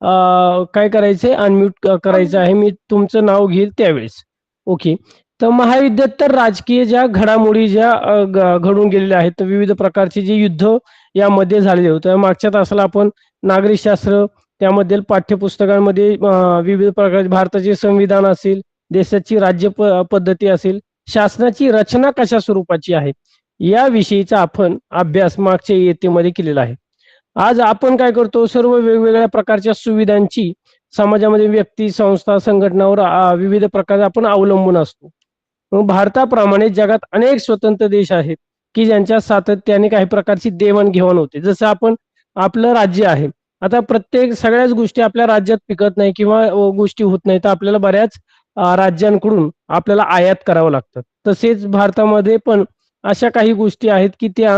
काय करायचंय, अनम्यूट करायचं आहे. मी तुमचं नाव घेईल त्यावेळेस. ओके. तर महायुद्धात तर राजकीय ज्या घडामोडी ज्या घडून गेलेल्या आहेत, तर विविध प्रकारचे जे युद्ध यामध्ये झालेले होते. मागच्या तासाला आपण नागरिकशास्त्र त्यामधील पाठ्यपुस्तकांमध्ये विविध प्रकारचे भारताचे संविधान असेल, देशाची राज्य पद्धती असेल, शासनाची रचना कशा स्वरूपाची आहे, याविषयीचा आपण अभ्यास मागच्या इयत्तेमध्ये केलेला आहे. आज आपण काय करतो, सर्व वेगवेगळ्या प्रकारच्या सुविधांची समाजामध्ये व्यक्ती, संस्था, संघटनावर विविध प्रकारे आपण अवलंबून असतो. मग भारताप्रमाणे जगात अनेक स्वतंत्र देश आहेत की ज्यांच्या सातत्याने काही प्रकारची देवाणघेवाण होते. जसं आपण आपलं राज्य आहे. आता प्रत्येक सगळ्याच गोष्टी आपल्या राज्यात पिकत नाही किंवा गोष्टी होत नाही, तर आपल्याला बऱ्याच राज्यांकडून आपल्याला आयात करावं लागतं. तसेच भारतामध्ये पण अशा काही गोष्टी आहेत की त्या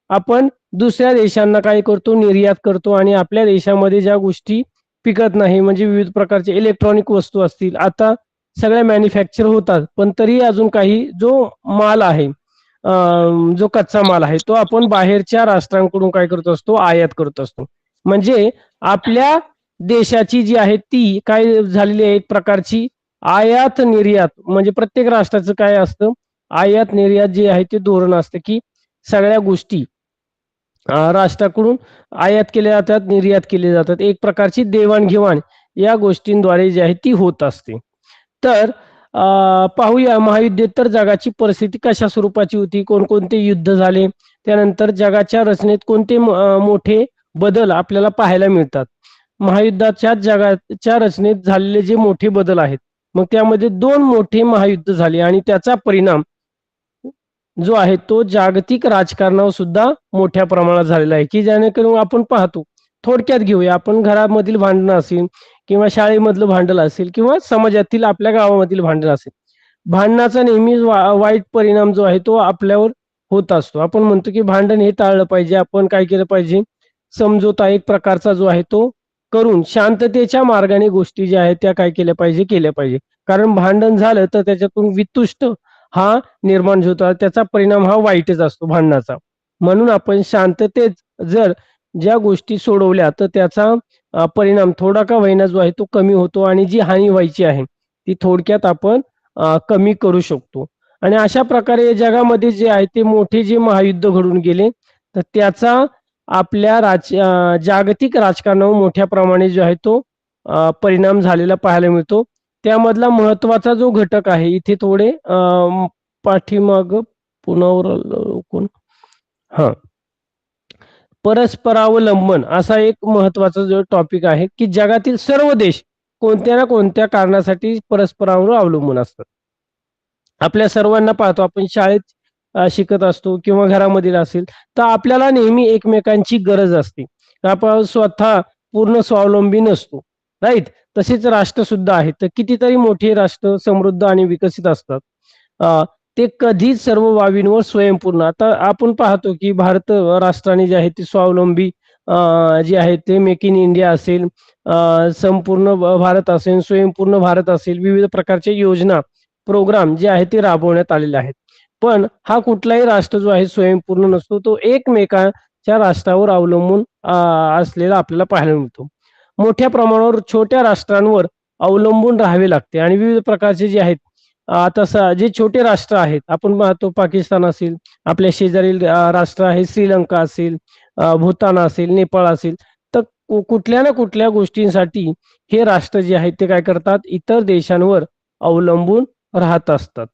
आपण दुसऱ्या देशांना काय करतो, निर्यात करतो आणि आपल्या देशामध्ये ज्या गोष्टी पिकत नाही, म्हणजे विविध प्रकारचे इलेक्ट्रॉनिक वस्तू असतील, आता सगळ्या मॅन्युफॅक्चर होतात, पण तरी अजून काही जो माल आहे, जो कच्चा माल आहे, तो आपण बाहेरच्या राष्ट्रांकडून काय करत असतो, आयात करत असतो. म्हणजे आपल्या देशाची जी आहे ती काय झालेली आहे, एक प्रकारची आयात निर्यात, म्हणजे प्रत्येक राष्ट्राचं काय असतं, आयात निर्यात जे आहे ते धोरण असतं की सगळ्या गोष्टी राष्ट्राकडून आयात केल्या जातात, निर्यात केले जातात. एक प्रकारची देवाणघेवाण या गोष्टींद्वारे जी आहे ती होत असते. तर पाहूया महायुद्धोत्तर जगाची परिस्थिती कशा स्वरूपाची होती, कोणकोणते युद्ध झाले, त्यानंतर जगाच्या रचनेत कोणते मोठे बदल आपल्याला पाहायला मिळतात. महायुद्धाच्या जगाच्या रचनेत झालेले जे मोठे बदल आहेत, मग त्यामध्ये 2 मोठे महायुद्ध झाले आणि त्याचा परिणाम जो आहे तो जागतिक राजकारणावर सुद्धा मोठ्या प्रमाणात झालेला आहे, की जेणेकरून आपण पाहतो, थोडक्यात घेऊया, आपण घरामधील भांडणं असेल किंवा शाळेमधलं भांडण असेल किंवा समाजातील आपल्या गावामधील भांडण असेल, भांडणाचा नेहमीच वाईट परिणाम जो आहे तो आपल्यावर होत असतो. आपण म्हणतो की भांडण हे टाळलं पाहिजे, आपण काय केलं पाहिजे, समझोता एक प्रकारचा जो आहे तो करून शांततेच्या मार्गाने गोष्टी ज्या आहेत त्या काय केल्या पाहिजे. कारण भांडण झालं तर त्याच्यातून वितुष्ट हा निर्माण होतात, त्याचा परिणाम हा वाईटच असतो भांडणाचा. म्हणून आपण शांततेत जर ज्या गोष्टी सोडवल्या तर त्याचा परिणाम थोडा का होईना जो आहे तो कमी होतो आणि जी हानी व्हायची आहे ती थोडक्यात आपण कमी करू शकतो. आणि अशा प्रकारे जगामध्ये जे आहे ते मोठे जे महायुद्ध घडून गेले, तर त्याचा आपल्या जागतिक राजकारणावर मोठ्या प्रमाणे जो आहे तो परिणाम झालेला पाहायला मिळतो. त्यामधला महत्वाचा जो घटक आहे, इथे थोडे पाठीमाग पुनरावलोकन, हा, परस्परावलंबन असा एक महत्वाचा जो टॉपिक आहे की जगातील सर्व देश कोणत्या ना कोणत्या कारणासाठी परस्परावर अवलंबून असतात. आपल्या सर्वांना पाहतो, आपण शाळेत शिकत असतो किंवा घरामधील असेल, तर आपल्याला नेहमी एकमेकांची गरज असते. आपण स्वतः पूर्ण स्वावलंबी नसतो, राईट. तसेच राष्ट्र सुद्धा आहेत, तर कितीतरी मोठी राष्ट्र समृद्ध आणि विकसित असतात. ते कधीच सर्व बाबींवर स्वयंपूर्ण. आता आपण पाहतो की भारत राष्ट्राने जे आहे ते स्वावलंबी जे आहे ते मेक इन इंडिया असेल, संपूर्ण भारत असेल, स्वयंपूर्ण भारत असेल, विविध प्रकारच्या योजना, प्रोग्राम जे आहेत ते राबवण्यात आलेले आहेत. पण हा कुठलाही राष्ट्र जो आहे स्वयंपूर्ण नसतो, तो एकमेकांच्या राष्ट्रावर अवलंबून असलेला आपल्याला पाहायला मिळतो. मोठ्या प्रमाणावर छोट्या राष्ट्रांवर अवलंबून राहावे लागते आणि विविध प्रकारचे जे आहेत, आता जे छोटे राष्ट्र आहेत, आपण पाहतो पाकिस्तान असेल, आपल्या शेजारील राष्ट्र आहे श्रीलंका असेल, भूतान असेल, नेपाळ असेल, तर कुठल्या ना कुठल्या गोष्टींसाठी हे राष्ट्र जे आहेत ते काय करतात, इतर देशांवर अवलंबून राहत असतात.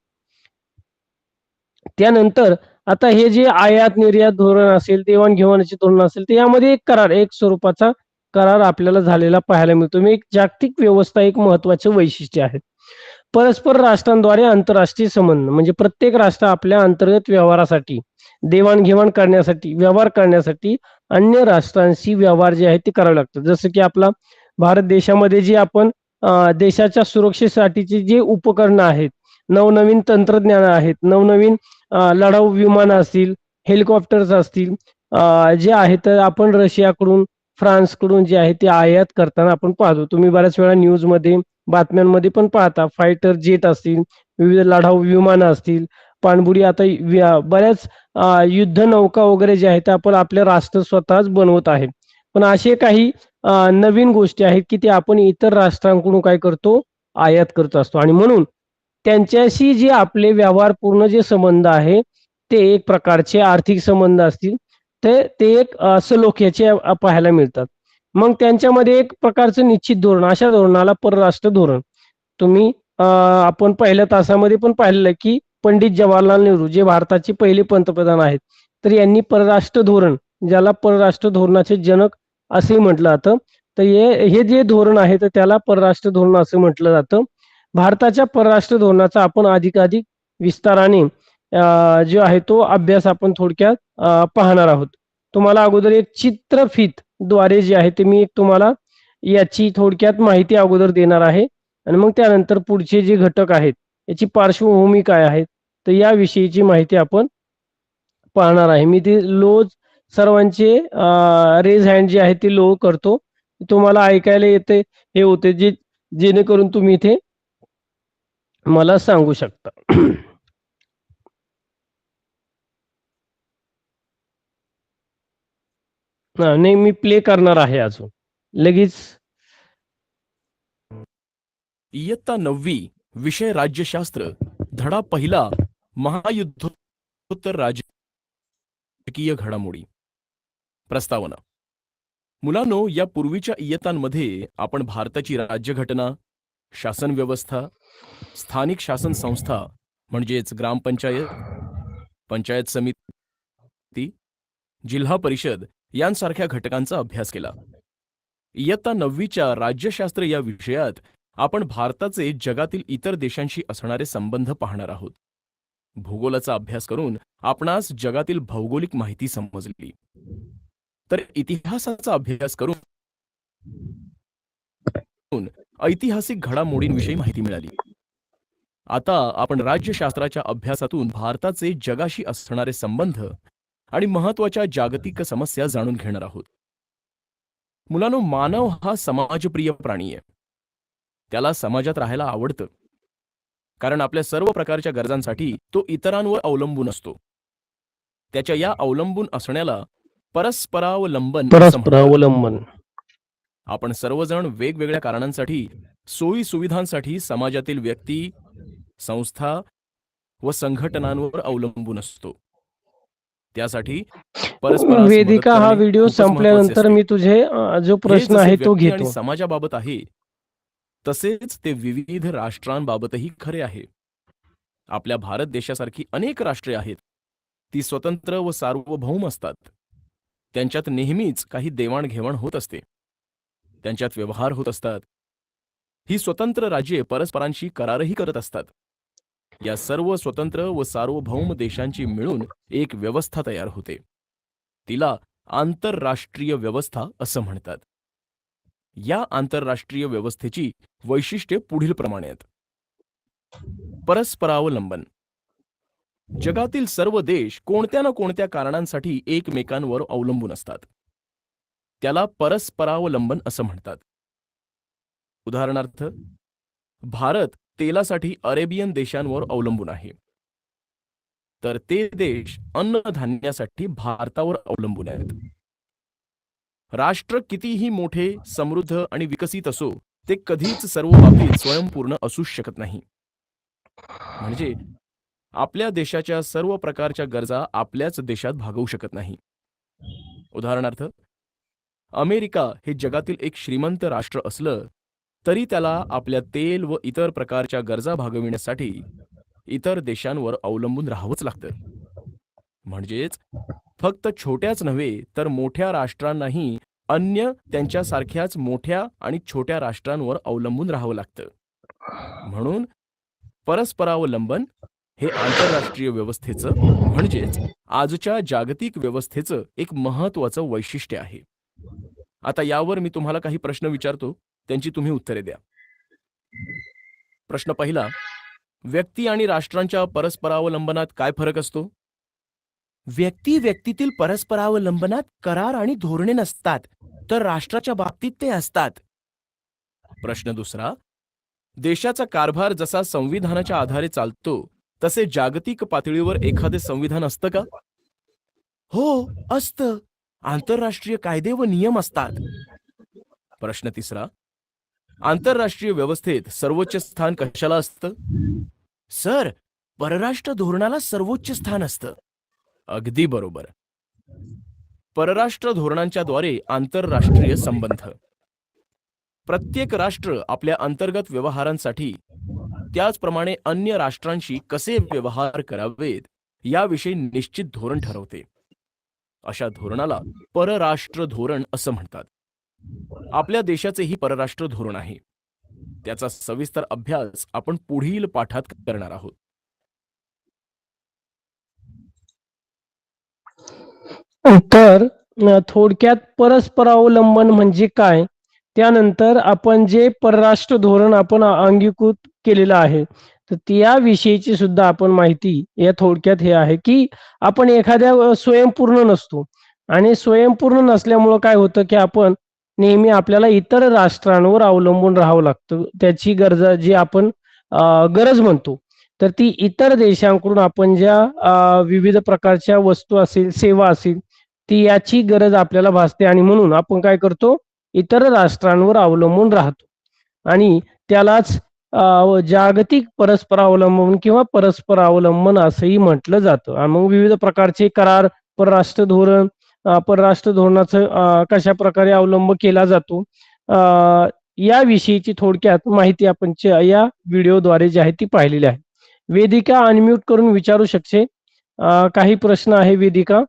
त्यानंतर आता हे जे आयात निर्यात धोरण असेल, देवाणघेवाणीचे धोरण असेल, तर यामध्ये एक करार, एक स्वरूपाचा करार आपल्याला झालेला पाहायला मिळतो. एक जागतिक व्यवस्था एक महत्वाचे वैशिष्ट्य आहे. परस्पर राष्ट्रांद्वारे आंतरराष्ट्रीय संबंध, म्हणजे प्रत्येक राष्ट्र आपल्या अंतर्गत व्यवहारासाठी, देवाणघेवाण करण्यासाठी, व्यवहार करण्यासाठी अन्य राष्ट्रांशी व्यवहार जे आहेत ते करावे लागतात. जसं की आपला भारत देशामध्ये जे आपण देशाच्या सुरक्षेसाठीची जे उपकरणं आहेत, नवनवीन तंत्रज्ञान आहेत, नवनवीन लढाऊ विमानं असतील, हेलिकॉप्टर्स असतील, जे आहेत आपण रशियाकडून, फ्रान्सकडून जे आहे ते आयात करताना आपण पाहतो. तुम्ही बऱ्याच वेळा न्यूजमध्ये, बातम्यांमध्ये पण पाहता, फायटर जेट असतील, विविध लढाऊ विमानं असतील, पाणबुडी, आता बऱ्याच युद्ध नौका वगैरे जे आहेत आपण आपल्या राष्ट्र स्वतःच बनवत आहे. पण असे काही नवीन गोष्टी आहेत की ते आपण इतर राष्ट्रांकडून काय करतो, आयात करत असतो आणि म्हणून त्यांच्याशी जे आपले व्यवहारपूर्ण जे संबंध आहे, ते एक प्रकारचे आर्थिक संबंध असतील, तर ते एक सलोख्याचे पाहायला मिळतात. मग त्यांच्यामध्ये एक प्रकारचं निश्चित धोरण, अशा धोरणाला परराष्ट्र धोरण. तुम्ही आपण पहिल्या तासामध्ये पण पाहिलेलं आहे, की पंडित जवाहरलाल नेहरू जे भारताचे पहिले पंतप्रधान आहेत, तर यांनी परराष्ट्र धोरण, ज्याला परराष्ट्र धोरणाचे जनक असेही म्हटलं जातं. तर हे जे धोरण आहे, तर त्याला परराष्ट्र धोरण असं म्हटलं जातं. भारताच्या परराष्ट्र धोरणाचा आपण अधिकाधिक विस्ताराने जो आहे तो अभ्यास आपण थोडक्यात पाहणार आहोत. तुम्हाला अगोदर एक चित्रफित द्वारे जे आहे ते मी एक तुम्हाला याची थोडक्यात माहिती अगोदर देणार आहे आणि मग त्यानंतर पुढचे जे घटक आहेत, याची पार्श्वभूमी काय आहे, तर याविषयीची माहिती आपण पाहणार आहे. मी ते सर्वांचे रेज हँड जे आहे ते लो करतो. तुम्हाला ऐकायला येते हे होते जे जेणेकरून तुम्ही इथे मला सांगू शकता. नाही, मी प्ले करणार आहे अजून. लगेच इयत्ता 9वी विषय राज्यशास्त्र धडा पहिला महायुद्धोत्तर राजकीय घडामोडी. प्रस्तावना. मुलांनो, या पूर्वीच्या इयत्तांमध्ये आपण भारताची राज्यघटना, शासन व्यवस्था, स्थानिक शासन संस्था म्हणजेच ग्रामपंचायत, पंचायत समिती, जिल्हा परिषद यांसारख्या घटकांचा अभ्यास केला. इयत्ता 9वीच्या राज्यशास्त्र या विषयात आपण भारताचे जगातील इतर देशांशी असणारे संबंध पाहणार आहोत. भूगोलाचा अभ्यास करून आपणास जगातील भौगोलिक माहिती समजली, तर इतिहासाचा अभ्यास करून ऐतिहासिक घडामोडींविषयी माहिती मिळाली. आता आपण राज्यशास्त्राच्या अभ्यासातून भारताचे जगाशी असणारे संबंध आणि महत्त्वाच्या जागतिक समस्या जाणून घेणार आहोत. मुलांनो, मानव हा समाजप्रिय प्राणी आहे. त्याला समाजात राहायला आवडतं, कारण आपल्या सर्व प्रकारच्या गरजांसाठी तो इतरांवर अवलंबून असतो. त्याच्या या अवलंबून असण्याला परस्परावलंबन असं म्हणतात. परस्परावलंबन. आपण सर्वजण वेगवेगळ्या कारणांसाठी, सोयी सुविधांसाठी समाजातील व्यक्ती, संस्था व संघटनांवर अवलंबून असतो. त्यासाठी परस्परास मदत वेदिका, हा करणे व्हिडिओ खूपच महत्त्वाचे संपल्यानंतर असते. मी तुझे जो हे प्रश्न जसे आहे तो व्यक्ती आणि घेतो. समाजाबाबत आहे, तसेच ते विविध राष्ट्रांबाबतही खरे आहे. आपल्या भारत देशासारखी अनेक राष्ट्रे आहेत. ती स्वतंत्र व सार्वभौम असतात. त्यांच्यात नेहमीच काही देवाणघेवाण होत असते. त्यांच्यात व्यवहार होत असतात. ही स्वतंत्र राज्ये परस्परांशी करारही करत असतात. या सर्व स्वतंत्र व सार्वभौम देशांची मिळून एक व्यवस्था तयार होते. तिला आंतरराष्ट्रीय व्यवस्था असं म्हणतात. या आंतरराष्ट्रीय व्यवस्थेची वैशिष्ट्ये पुढीलप्रमाणे आहेत. परस्परावलंबन. जगातील सर्व देश कोणत्या ना कोणत्या कारणांसाठी एकमेकांवर अवलंबून असतात. त्याला परस्परावलंबन असं म्हणतात. उदाहरणार्थ, भारत तेलासाठी अरेबियन देशांवर अवलंबून आहे, तर ते देश अन्नधान्यासाठी भारतावर अवलंबून आहेत. राष्ट्र कितीही मोठे, समृद्ध आणि विकसित असो, ते कधीच सर्व बाबतीत स्वयंपूर्ण असू शकत नाही. म्हणजे आपल्या देशाच्या सर्व प्रकारच्या गरजा आपल्याच देशात भागवू शकत नाही. उदाहरणार्थ, अमेरिका हे जगातील एक श्रीमंत राष्ट्र असलं तरी त्याला आपल्या तेल व इतर प्रकारच्या गरजा भागविण्यासाठी इतर देशांवर अवलंबून राहावंच लागतं. म्हणजेच फक्त छोट्याच नव्हे तर मोठ्या राष्ट्रांनाही अन्य त्यांच्यासारख्याच मोठ्या आणि छोट्या राष्ट्रांवर अवलंबून राहावं लागतं. म्हणून परस्परावलंबन हे आंतरराष्ट्रीय व्यवस्थेचं, म्हणजेच आजच्या जागतिक व्यवस्थेचं एक महत्त्वाचं वैशिष्ट्य आहे. आता यावर मी तुम्हाला काही प्रश्न विचारतो, त्यांची तुम्ही उत्तरे द्या. प्रश्न पहिला. व्यक्ती आणि राष्ट्रांच्या परस्परावलंबनात काय फरक असतो? व्यक्ती व्यक्तीतील परस्परावलंबनात करार आणि धोरणे नसतात, तर राष्ट्राच्या बाबतीत ते असतात. प्रश्न दुसरा. देशाचा कारभार जसा संविधानाच्या आधारे चालतो, तसे जागतिक पातळीवर एखादे संविधान असतं का? हो, असतं. आंतरराष्ट्रीय कायदे व नियम असतात. प्रश्न तिसरा, आंतरराष्ट्रीय व्यवस्थेत सर्वोच्च स्थान कशाला असतं? सर, परराष्ट्र धोरणाला सर्वोच्च स्थान असतं. अगदी बरोबर. परराष्ट्र धोरणांच्या द्वारे आंतरराष्ट्रीय संबंध. प्रत्येक राष्ट्र आपल्या अंतर्गत व्यवहारांसाठी त्याचप्रमाणे अन्य राष्ट्रांशी कसे व्यवहार करावेत याविषयी निश्चित धोरण ठरवते. अशा धोरणाला परराष्ट्र धोरण असं म्हणतात. आपल्या देशाचेही परराष्ट्र धोरण आहे. त्याचा सविस्तर अभ्यास आपण पुढील पाठात करणार आहोत. तर थोडक्यात परस्परावलंबन म्हणजे काय, त्यानंतर आपण जे परराष्ट्र धोरण आपण अंगीकृत केलेलं आहे तर त्याविषयीची सुद्धा आपण माहिती या थोडक्यात हे आहे की आपण एखाद्या स्वयंपूर्ण नसतो आणि स्वयंपूर्ण नसल्यामुळं काय होतं की आपण नेहमी आपल्याला इतर राष्ट्रांवर अवलंबून राहावं लागतं. त्याची गरज जी आपण गरज म्हणतो तर ती इतर देशांकडून आपण ज्या विविध प्रकारच्या वस्तू असेल, सेवा असेल, ती याची गरज आपल्याला भासते आणि म्हणून आपण काय करतो, इतर राष्ट्रांवर अवलंबून राहतो आणि त्यालाच जागतिक परस्परावलंबन किंवा परस्परावलंबन असंही म्हटलं जातं. आणि मग विविध प्रकारचे करार, परराष्ट्र धोरण, परराष्ट्र धोरणाचं कशा प्रकारे अवलंब केला जातो याविषयीची थोडक्यात माहिती आपण या व्हिडिओद्वारे जी आहे ती पाहिलेली आहे. वेदिका अनम्यूट करून विचारू शकते. काही प्रश्न आहे वेदिका?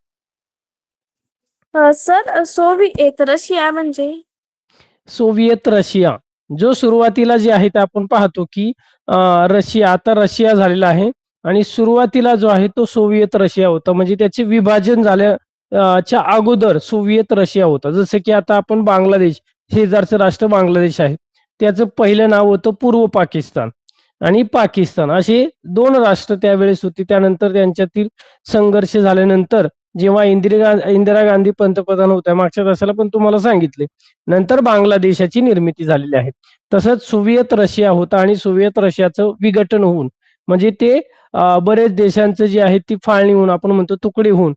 सर, सोव्हिएत रशिया म्हणजे? सोव्हिएत रशिया जो सुरुवातीला जे आहे ते आपण पाहतो की रशिया आता रशिया झालेला आहे आणि सुरुवातीला जो आहे तो सोव्हिएत रशिया होता. म्हणजे त्याचे विभाजन च्या अगोदर सोव्हिएत रशिया होता. जसं की आता आपण बांगलादेश, शेजारचं राष्ट्र बांगलादेश आहे, त्याचं पहिलं नाव होतं पूर्व पाकिस्तान आणि पाकिस्तान, असे दोन राष्ट्र त्यावेळेस होती. त्यानंतर त्यांच्यातील संघर्ष झाल्यानंतर जेव्हा इंदिरा गांधी पंतप्रधान होत्या मागच्या तासाला पण तुम्हाला सांगितले, नंतर बांगलादेशाची निर्मिती झालेली आहे. तसंच सोव्हिएत रशिया होता आणि सोव्हिएत रशियाचं विघटन होऊन म्हणजे ते बरेच देशांचं जे आहे ती फाळणी होऊन आपण म्हणतो तुकडे होऊन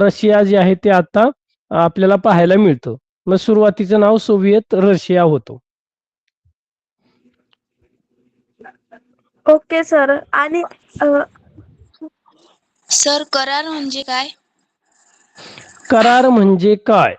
रशिया जे आहे ते आता आपल्याला पाहायला मिळतं. मग सुरुवातीचं नाव सोव्हिएत रशिया होतं. Okay sir. आणि सर, करार म्हणजे काय? करार म्हणजे काय?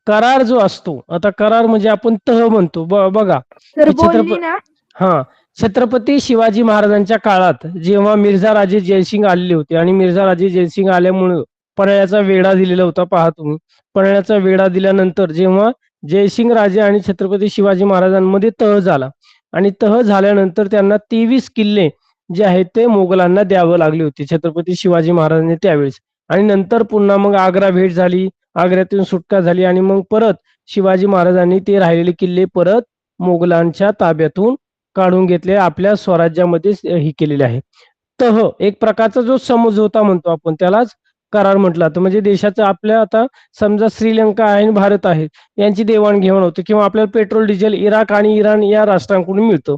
करार जो असतो, आता करार म्हणजे आपण तह म्हणतो बघा. सर की बोलली ना. छत्रपती शिवाजी महाराजांच्या काळात जेव्हा मिर्झा राजे जयसिंग आलेले होते आणि मिर्झा राजे जयसिंग आल्यामुळे पन्हाळ्याचा वेढा दिलेला होता. पहा तुम्ही, पन्हाळ्याचा वेढा दिल्यानंतर जेव्हा जयसिंग राजे आणि छत्रपती शिवाजी महाराजांमध्ये तह झाला आणि तह झाल्यानंतर त्यांना 23 किल्ले जे आहेत ते मोगलांना द्यावं लागले होते छत्रपती शिवाजी महाराजांनी त्यावेळेस. आणि नंतर पुन्हा मग आग्रा भेट झाली, आग्र्यातून सुटका झाली आणि मग परत शिवाजी महाराजांनी ते राहिलेले किल्ले परत मोगलांच्या ताब्यातून काढून घेतले, आपल्या स्वराज्यामध्ये ही केलेले आहे. तह एक प्रकारचा जो समझोता म्हणतो आपण त्यालाच करार म्हटलं जातं. म्हणजे देशाचं आपल्या आता समजा श्रीलंका आहे आणि भारत आहे यांची देवाणघेवाण होते किंवा आपल्याला पेट्रोल डिझेल इराक आणि इराण या राष्ट्रांकडून मिळतं.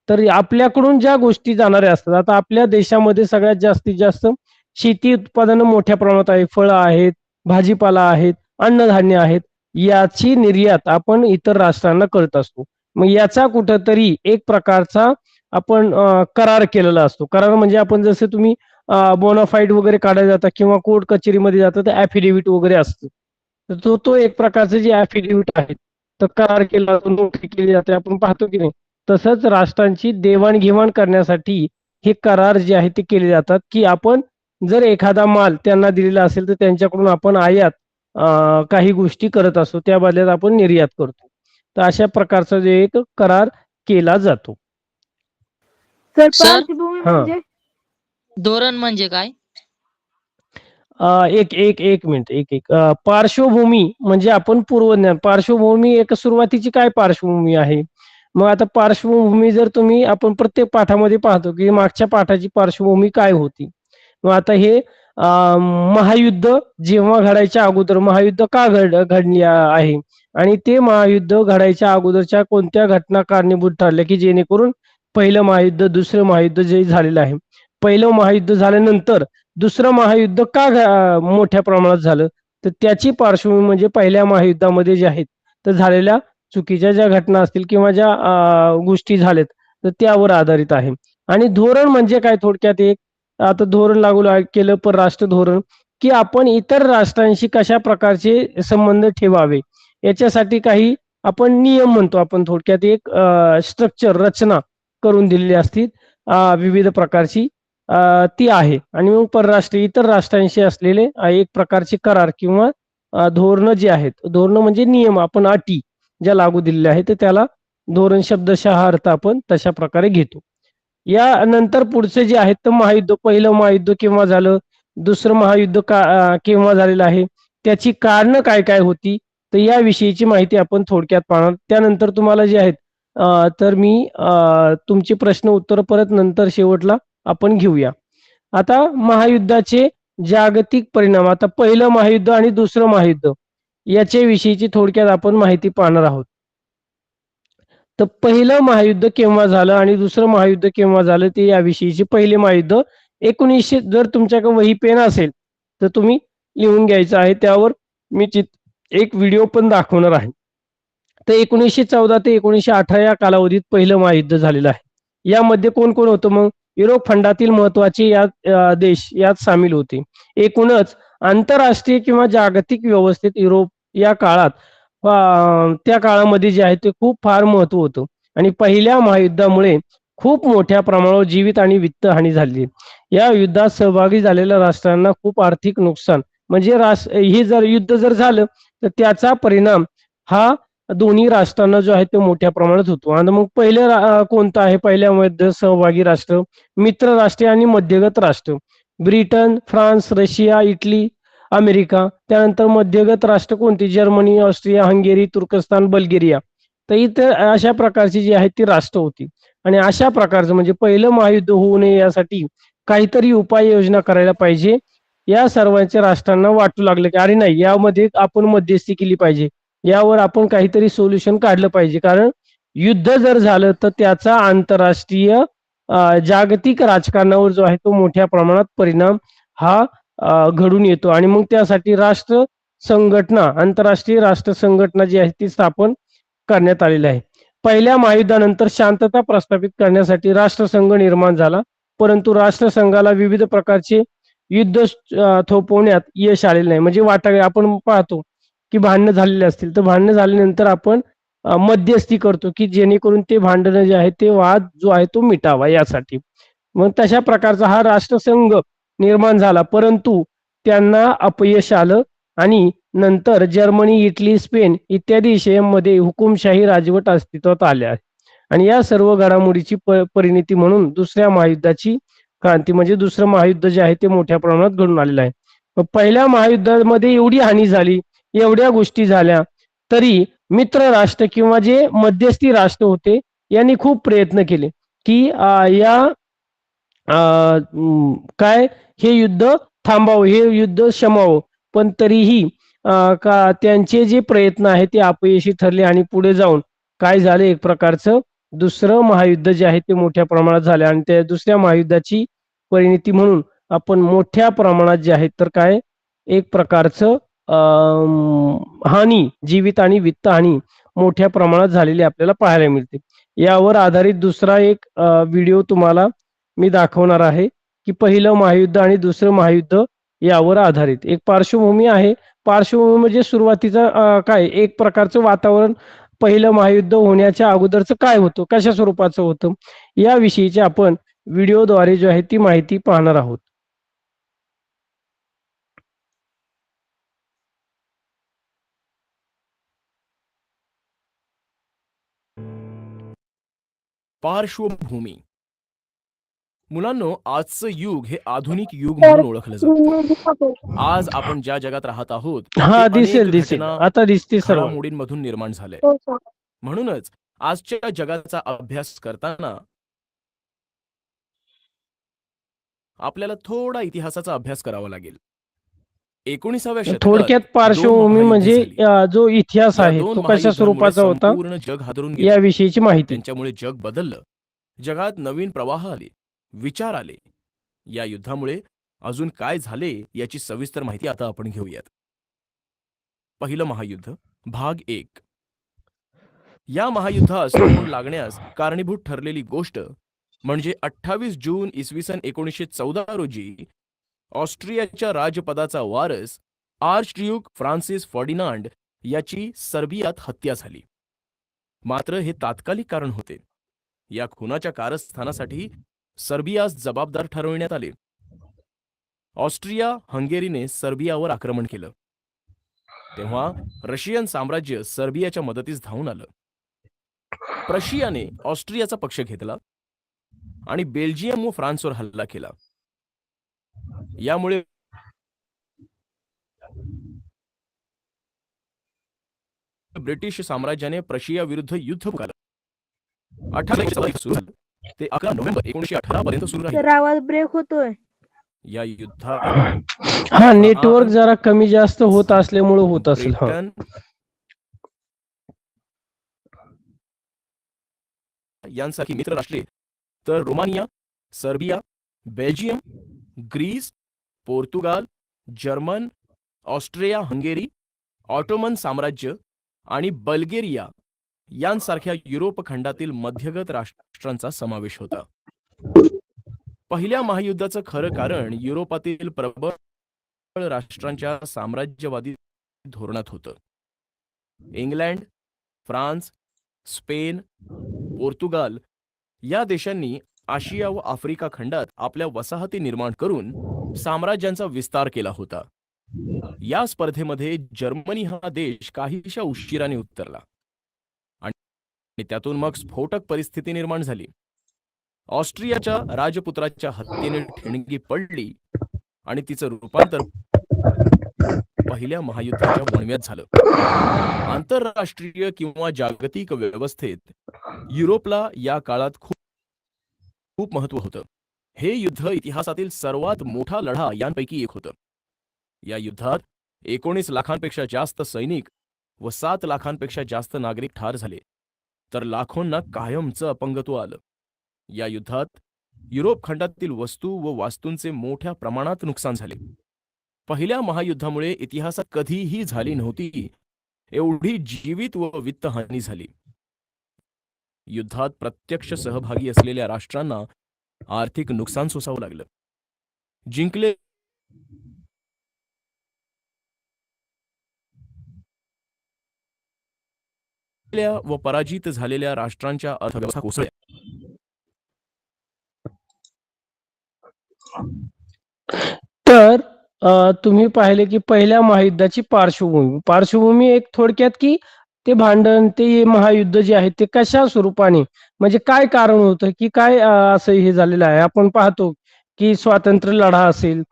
तर आपल्याकडून ज्या गोष्टी जाणाऱ्या असतात, आता आपल्या देशामध्ये सगळ्यात जास्तीत जास्त शेती उत्पादनं मोठ्या प्रमाणात आहे, फळं आहेत, भाजीपाला आहेत, अन्नधान्य आहेत, याची निर्यात आपण इतर राष्ट्रांना करत असतो. मग याचा कुठंतरी एक प्रकारचा आपण करार केलेला असतो. करार म्हणजे आपण जसं तुम्ही बोनाफाईड वगैरे काढायला जाता किंवा कोर्ट कचेरीमध्ये जाता तर ऍफिडेव्हिट वगैरे असतं. तर तो एक प्रकारचे जे ऍफिडेव्हिट आहे तर करार केला जातो, नोंदणी केली जाते, आपण पाहतो की नाही. तसंच राष्ट्रांची देवाणघेवाण करण्यासाठी हे करार जे आहे ते केले जातात की आपण जर एखादा माल त्यांना दिलेला असेल तर त्यांच्याकडून आपण आयात काही गोष्टी करत असतो, त्या बदल्यात आपण निर्यात करतो. तर अशा प्रकारचा जे एक करार केला जातो. सर, सर, पार्श्वभूमी म्हणजे? धोरण म्हणजे काय? एक मिनिट. पार्श्वभूमी म्हणजे आपण पूर्वज्ञान. पार्श्वभूमी एक सुरुवातीची काय पार्श्वभूमी आहे. मग आता पार्श्वभूमी जर तुम्ही आपण प्रत्येक पाठामध्ये पाहतो की मागच्या पाठाची पार्श्वभूमी काय होती. मग आता हे महायुद्ध जेव्हा घडायच्या अगोदर महायुद्ध का घडली आहे आणि ते महायुद्ध घडायच्या अगोदरच्या कोणत्या घटना कारणीभूत ठरल्या की जेणेकरून पहिलं महायुद्ध, दुसरं महायुद्ध जे झालेलं आहे. पहिलं महायुद्ध झाल्यानंतर दुसरं महायुद्ध का मोठ्या प्रमाणात झालं तर त्याची पार्श्वभूमी म्हणजे पहिल्या महायुद्धामध्ये जे आहेत तर झालेल्या चुकीच्या ज्या घटना असतील किंवा ज्या गोष्टी झाल्यात तर त्यावर आधारित आहे. आणि धोरण म्हणजे काय थोडक्यात एक आता धोरण केलं परराष्ट्र धोरण की आपण इतर राष्ट्रांशी कशा प्रकारचे संबंध ठेवावे याच्यासाठी काही आपण नियम म्हणतो आपण थोडक्यात एक स्ट्रक्चर रचना करून दिलेली असती विविध प्रकारची ती आहे. आणि मग परराष्ट्र इतर राष्ट्रांशी असलेले एक प्रकारचे करार किंवा धोरणं जी आहेत धोरणं म्हणजे नियम आपण अटी ज्या लागू दिलेल्या आहेत तर त्याला धोरण शब्दशः अर्थ आपण तशा प्रकारे घेतो. यानंतर पुढचे जे आहेत तर महायुद्ध पहिलं महायुद्ध केव्हा झालं दुसरं महायुद्ध केव्हा झालेलं आहे त्याची कारणं काय काय होती तर याविषयीची माहिती आपण थोडक्यात पाहणार. त्यानंतर तुम्हाला जे आहेत तर मी तुमची प्रश्न उत्तर परत नंतर शेवटला आपण घेऊया. आता महायुद्धाचे जागतिक परिणाम आता पहिलं महायुद्ध आणि दुसरं महायुद्ध याच्या विषयीची थोडक्यात आपण माहिती पाहणार आहोत. तर पहिलं महायुद्ध केव्हा झालं आणि दुसरं महायुद्ध केव्हा झालं ते याविषयीचे पहिले महायुद्ध 1900 जर तुमच्याकडे वही पेन असेल तर तुम्ही लिहून घ्यायचं आहे त्यावर मी एक व्हिडिओ पण दाखवणार आहे. तर 1914 ते 1918 या कालावधीत पहिलं महायुद्ध झालेलं आहे. यामध्ये कोण कोण होतं मग युरोप खंडातील महत्वाचे देश यात सामील होते. एकूणच आंतरराष्ट्रीय किंवा जागतिक व्यवस्थेत युरोप या काळात त्या काळामध्ये जे आहे ते खूप फार महत्व होतं आणि पहिल्या महायुद्धामुळे खूप मोठ्या प्रमाणावर जीवित आणि वित्त हानी झाली. या युद्धात सहभागी झालेल्या राष्ट्रांना खूप आर्थिक नुकसान म्हणजे हे जर युद्ध जर झालं तर त्याचा परिणाम हा दोन्ही राष्ट्रांना जो आहे तो मोठ्या प्रमाणात होतो. आणि मग पहिलं कोणतं आहे पहिल्यामध्ये सहभागी राष्ट्र मित्र राष्ट्रे आणि मध्यगत राष्ट्र Britain France Russia Italy America. त्यानंतर मध्यगत राष्ट्र कोणती जर्मनी ऑस्ट्रिया हंगेरी तुर्कस्तान बल्गेरिया. तर इतर अशा प्रकारची जी आहेत ती राष्ट्र होती. आणि अशा प्रकारचं म्हणजे पहिलं महायुद्ध होऊ नये यासाठी काहीतरी उपाययोजना करायला पाहिजे. या सर्वांच्या राष्ट्रांना वाटू लागलं की अरे नाही यामध्ये आपण मध्यस्थी केली पाहिजे यावर आपण काहीतरी सोल्युशन काढलं पाहिजे कारण युद्ध जर झालं तर त्याचा आंतरराष्ट्रीय जागतिक राजकारणावर जो आहे तो मोठ्या प्रमाणात परिणाम हा घडून येतो. आणि मग त्यासाठी राष्ट्र संघटना आंतरराष्ट्रीय राष्ट्र संघटना जी आहे ती स्थापन करण्यात आलेली आहे. पहिल्या महायुद्धानंतर शांतता प्रस्थापित करण्यासाठी राष्ट्रसंघ निर्माण झाला परंतु राष्ट्रसंघाला विविध प्रकारचे युद्ध थोपवण्यात यश आलेलं नाही. म्हणजे वाटाघाटी आपण पाहतो की भांडणं झालेले असतील तर भांडणं झाल्यानंतर आपण मध्यस्थी करतो की जेणेकरून ते भांडणं जे आहे ते वाद जो आहे तो मिटावा यासाठी. मग तशा प्रकारचा हा राष्ट्रसंघ निर्माण झाला परंतु त्यांना अपयश आलं आणि नंतर जर्मनी इटली स्पेन इत्यादी देशांमध्ये हुकुमशाही राजवट अस्तित्वात आल्या आणि या सर्व घडामोडीची परिणती म्हणून दुसऱ्या महायुद्धाची क्रांती म्हणजे दुसरं महायुद्ध जे आहे ते मोठ्या प्रमाणात घडून आलेलं आहे. पहिल्या महायुद्धामध्ये एवढी हानी झाली एवढ्या गोष्टी झाल्या तरी मित्र राष्ट्र किंवा जे मध्यस्थी राष्ट्र होते यांनी खूप प्रयत्न केले की या काय हे युद्ध थांबावं हे युद्ध शमावं पण तरीही का त्यांचे जे प्रयत्न आहेत ते अपयशी ठरले आणि पुढे जाऊन काय झाले एक प्रकारचं दुसरं महायुद्ध जे आहे ते मोठ्या प्रमाणात झाले आणि त्या दुसऱ्या महायुद्धाची परिणती म्हणून आपण मोठ्या प्रमाणात जे आहे तर काय एक प्रकारचं हानी जीवित आणि वित्त हानी मोठ्या प्रमाणात झालेली आपल्याला पाहायला मिळते. यावर आधारित दुसरा एक व्हिडिओ तुम्हाला मी दाखवणार आहे की पहिलं महायुद्ध आणि दुसरं महायुद्ध यावर आधारित एक पार्श्वभूमी आहे. पार्श्वभूमी म्हणजे सुरुवातीचा काय एक प्रकारचं वातावरण पहिलं महायुद्ध होण्याच्या अगोदरचं काय होतं कशा स्वरूपाचं होतं याविषयीचे आपण व्हिडिओद्वारे जो आहे ती माहिती पाहणार आहोत. पार्श्वभूमी मुलांनो आजचं युग हे आधुनिक युग म्हणून ओळखलं जातं. आज आपण ज्या जगात राहत आहोत हा ते दिसेल अनेक दिसेल घटना आता दिसते सर्व घडामोडींमधून निर्माण झालंय. हो सर. म्हणूनच आजच्या जगाचा अभ्यास करताना आपल्याला थोडा इतिहासाचा अभ्यास करावा लागेल. 19व्या शतकात थोडक्यात दोन पार्श्वभूमी महायुद्ध म्हणजे झाली. जो इतिहास या आहे दोन तो कशा महायुद्धांमुळे स्वरूपाचा होता संपूर्ण जग हादरून गेलं. याविषयीची माहिती. त्यांच्यामुळे जग बदललं. जगात नवीन प्रवाह आले विचार आले. या युद्धामुळे अजून काय झाले याची सविस्तर माहिती आता आपण घेऊयात. पहिलं महायुद्ध भाग 1. या महायुद्धास तोंड लागण्यास कारणीभूत ठरलेली गोष्ट म्हणजे 28 जून इसवी सन 1914 रोजी ऑस्ट्रियाच्या राजपदाचा वारस आर्चड्यूक फ्रान्सिस फर्डिनांड याची सर्बियात हत्या झाली. मात्र हे तात्कालिक कारण होते. या खुनाच्या कारस्थानासाठी सर्बियास जबाबदार ठरविण्यात आले. ऑस्ट्रिया हंगेरीने सर्बियावर आक्रमण केलं. तेव्हा रशियन साम्राज्य सर्बियाच्या मदतीस धावून आलं. प्रशियाने ऑस्ट्रियाचा पक्ष घेतला आणि बेल्जियम व फ्रान्सवर हल्ला केला. यामुळे ब्रिटिश साम्राज्याने प्रशिया विरुद्ध युद्ध पुकारलं. 18 सुरू झालं ते 11 नोव्हेंबर 1918 पर्यंत सुरू राहील. सर आवाज ब्रेक होतोय. या युद्धात हा नेटवर्क जरा कमी जास्त होत असल्यामुळे होत असेल. हा ब्रिटन यांसारखी मित्र राष्ट्रे तर Romania, Serbia, Belgium, Greece, Portugal, German, Austria Hungary, Ottoman साम्राज्य आणि बल्गेरिया यांसारख्या युरोप खंडातील मध्यगत राष्ट्रांचा समावेश होता. पहिल्या महायुद्धाचं खरं कारण युरोपातील प्रबळ राष्ट्रांच्या साम्राज्यवादी धोरणात होतं. इंग्लंड, फ्रान्स, स्पेन, पोर्तुगाल या देशांनी आशिया व आफ्रिका खंडात आपल्या वसाहती निर्माण करून साम्राज्यांचा विस्तार केला होता. या स्पर्धेमध्ये जर्मनी हा देश काहीशा उशिराने उतरला आणि त्यातून मग स्फोटक परिस्थिती निर्माण झाली. ऑस्ट्रियाच्या राजपुत्राच्या हत्येने ठिणगी पडली आणि तिचं रूपांतर पहिल्या महायुद्धाच्या वणव्यात झालं. आंतरराष्ट्रीय किंवा जागतिक व्यवस्थेत युरोपला या काळात खूप महत्त्व होतं. हे युद्ध इतिहासातील सर्वात मोठा लढा यांपैकी एक होतं. या युद्धात 19 लाखांपेक्षा जास्त सैनिक व 7 लाखांपेक्षा जास्त नागरिक ठार झाले, तर लाखोंना कायमचं अपंगत्व आलं. या युद्धात युरोप खंडातील वस्तू व वास्तूंचे मोठ्या प्रमाणात नुकसान झाले. पहिल्या महायुद्धामुळे इतिहासात कधीही झाली नव्हती एवढी जीवित व वित्तहानी झाली. युद्धात प्रत्यक्ष सहभागी असलेल्या राष्ट्रांना आर्थिक नुकसान सोसावं लागलं. जिंकलेल्या व पराजित झालेल्या राष्ट्रांच्या अर्थव्यवस्था कोसळल्या. तर तुम्ही पाहिले की पहिल्या महायुद्धाची पार्श्वभूमी एक थोडक्यात की ते भांडण ते महायुद्ध जे आहे ते कशा स्वरूपाने म्हणजे काय कारण होतं की काय असं हे झालेलं आहे. आपण पाहतो की स्वातंत्र्य लढा असेल,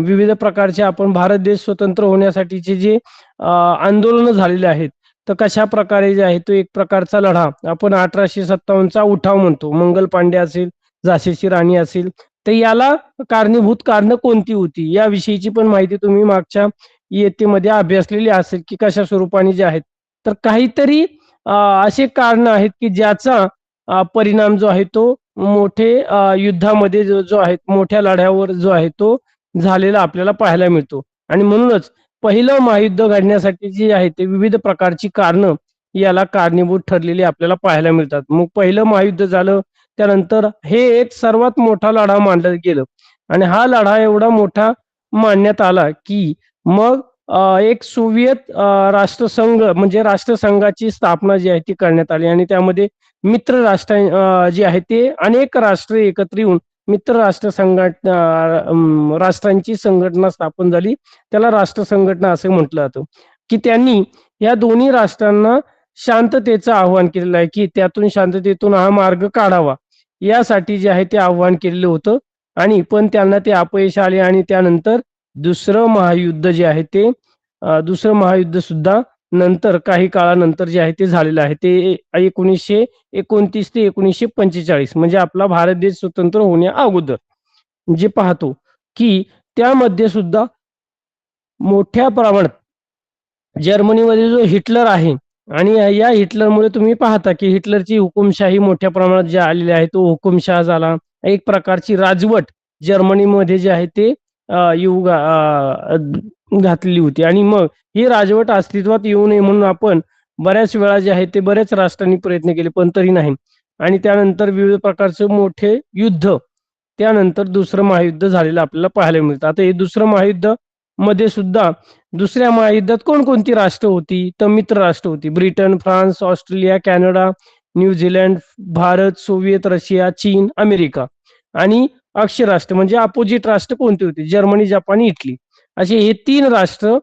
विविध प्रकारचे आपण भारत देश स्वतंत्र होण्यासाठीचे जे आंदोलन झालेले आहेत, तर कशा प्रकारे जे आहे तो एक प्रकारचा लढा आपण 1857चा उठाव म्हणतो. मंगल पांडे असेल, झाशीची राणी असेल, तर याला कारणीभूत कारण कोणती होती याविषयीची पण माहिती तुम्ही मागच्या इयत्तेमध्ये अभ्यासलेली असेल की कशा स्वरूपाने जे आहेत. तर काहीतरी असे कारण आहेत की ज्याचा परिणाम जो आहे तो मोठे युद्धामध्ये जो आहे मोठ्या लढ्यावर जो आहे तो झालेला आपल्याला पाहायला मिळतो. आणि म्हणूनच पहिलं महायुद्ध घडण्यासाठी जे आहे ते विविध प्रकारची कारणं याला कारणीभूत ठरलेली आपल्याला पाहायला मिळतात. मग पहिलं महायुद्ध झालं, त्यानंतर हे एक सर्वात मोठा लढा मानलं गेलं आणि हा लढा एवढा मोठा मानण्यात आला की मग एक सोव्हिएत राष्ट्रसंघ म्हणजे राष्ट्रसंघाची स्थापना जी आहे ती करण्यात आली आणि त्यामध्ये मित्र राष्ट्र जे आहे ते अनेक राष्ट्र एकत्र येऊन मित्र राष्ट्र राष्ट्रांची संघटना स्थापन झाली. त्याला राष्ट्र संघटना असे म्हटलं जातं की त्यांनी या दोन्ही राष्ट्रांना शांततेचं आव्हान केलेलं आहे की त्यातून शांततेतून हा मार्ग काढावा यासाठी जे आहे ते आव्हान केलेलं होतं. आणि पण त्यांना ते अपयश आले आणि त्यानंतर दुसरं महायुद्ध जे आहे ते दुसरं महायुद्ध सुद्धा नंतर काही काळानंतर जे आहे ते झालेलं आहे. ते 1929 ते 1945 म्हणजे आपला भारत देश स्वतंत्र होण्या अगोदर जे पाहतो की त्यामध्ये सुद्धा मोठ्या प्रमाणात जर्मनीमध्ये जो हिटलर आहे आणि या हिटलरमुळे तुम्ही पाहता की हिटलरची हुकुमशाही मोठ्या प्रमाणात जे आलेली आहे तो हुकुमशाह झाला. एक प्रकारची राजवट जर्मनीमध्ये जे आहे ते घातलेली होती आणि मग ही राजवट अस्तित्वात येऊ नये म्हणून आपण बऱ्याच वेळा जे आहे ते बऱ्याच राष्ट्रांनी प्रयत्न केले पण तरी नाही. आणि त्यानंतर विविध प्रकारचे मोठे युद्ध, त्यानंतर दुसरं महायुद्ध झालेलं आपल्याला पाहायला मिळतं. आता हे दुसरं महायुद्ध मध्ये सुद्धा दुसऱ्या महायुद्धात कोणकोणती राष्ट्र होती, तर मित्र राष्ट्र होती. Britain, France, Australia, Canada, New Zealand, Bharat, Soviet Russia, चीन, अमेरिका. आणि अक्ष राष्ट्र म्हणजे अपोजिट राष्ट्र कोणती होती, जर्मनी, जपान, इटली. असे हे 3 राष्ट्र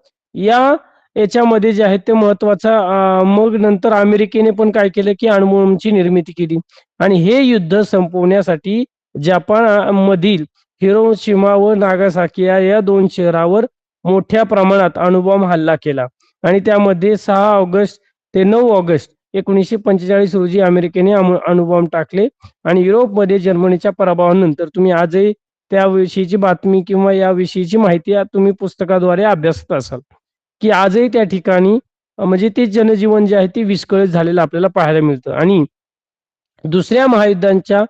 याच्यामध्ये जे आहेत ते महत्वाचा. मग नंतर अमेरिकेने पण काय केलं की अणुबॉम्बची निर्मिती केली. आणि हे युद्ध संपवण्यासाठी जपान मधील हिरोशिमा व नागासाकी या 2 शहरावर मोठ्या प्रमाणात अणुबॉम्ब हल्ला केला. आणि त्यामध्ये 6 ऑगस्ट ते 9 ऑगस्ट 1945 रोजी अमेरिकेने अणुबॉम्ब टाकले. आणि युरोपमध्ये जर्मनीच्या पराभवानंतर तुम्ही आजही त्याविषयीची बातमी किंवा याविषयीची माहिती तुम्ही पुस्तकाद्वारे अभ्यासत असाल की आजही त्या ठिकाणी म्हणजे ते जनजीवन जे आहे ते विस्कळीत झालेलं आपल्याला पाहायला मिळतं. आणि दुसऱ्या महायुद्धांच्या